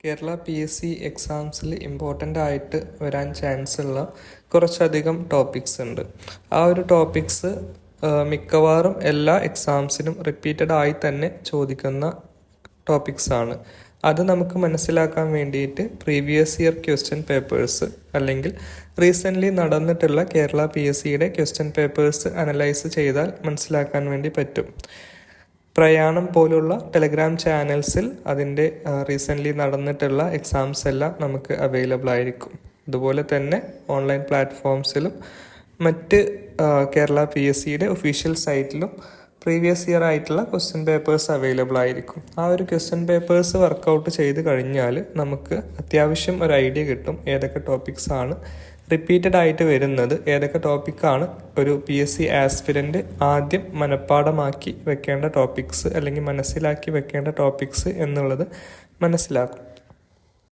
Kerala PSC എക്സാംസിൽ important ആയിട്ട് വരാൻ chance ഉള്ള കുറച്ചധികം ടോപ്പിക്സ് ഉണ്ട്. ആ ഒരു ടോപ്പിക്സ് മിക്കവാറും എല്ലാ എക്സാംസിനും റിപ്പീറ്റഡ് ആയി തന്നെ ചോദിക്കുന്ന ടോപ്പിക്സ് ആണ്. അത് നമുക്ക് മനസ്സിലാക്കാൻ വേണ്ടിയിട്ട് പ്രീവിയസ് ഇയർ ക്വസ്റ്റ്യൻ പേപ്പേഴ്സ് അല്ലെങ്കിൽ റീസെൻ്റ്ലി നടന്നിട്ടുള്ള കേരള PSCയുടെ ക്വസ്റ്റ്യൻ പേപ്പേഴ്സ് അനലൈസ് ചെയ്താൽ മനസ്സിലാക്കാൻ വേണ്ടി പറ്റും. പ്രയാണം പോലുള്ള ടെലഗ്രാം ചാനൽസിൽ അതിൻ്റെ റീസെൻ്റ്ലി നടന്നിട്ടുള്ള എക്സാംസ് എല്ലാം നമുക്ക് അവൈലബിൾ ആയിരിക്കും. അതുപോലെ തന്നെ ഓൺലൈൻ പ്ലാറ്റ്ഫോംസിലും മറ്റ് കേരള PSCയുടെ ഒഫീഷ്യൽ സൈറ്റിലും പ്രീവിയസ് ഇയർ ആയിട്ടുള്ള ക്വസ്റ്റ്യൻ പേപ്പേഴ്സ് അവൈലബിൾ ആയിരിക്കും. ആ ഒരു ക്വസ്റ്റ്യൻ പേപ്പേഴ്സ് വർക്കൗട്ട് ചെയ്ത് കഴിഞ്ഞാൽ നമുക്ക് അത്യാവശ്യം ഒരു ഐഡിയ കിട്ടും ഏതൊക്കെ ടോപ്പിക്സ് ആണ് റിപ്പീറ്റഡ് ആയിട്ട് വരുന്നത്, ഏതൊക്കെ ടോപ്പിക്കാണ് ഒരു PSC ആസ്പിരൻ്റ് ആദ്യം മനഃപ്പാഠമാക്കി വെക്കേണ്ട ടോപ്പിക്സ് അല്ലെങ്കിൽ മനസ്സിലാക്കി വെക്കേണ്ട ടോപ്പിക്സ് എന്നുള്ളത് മനസ്സിലാക്കും.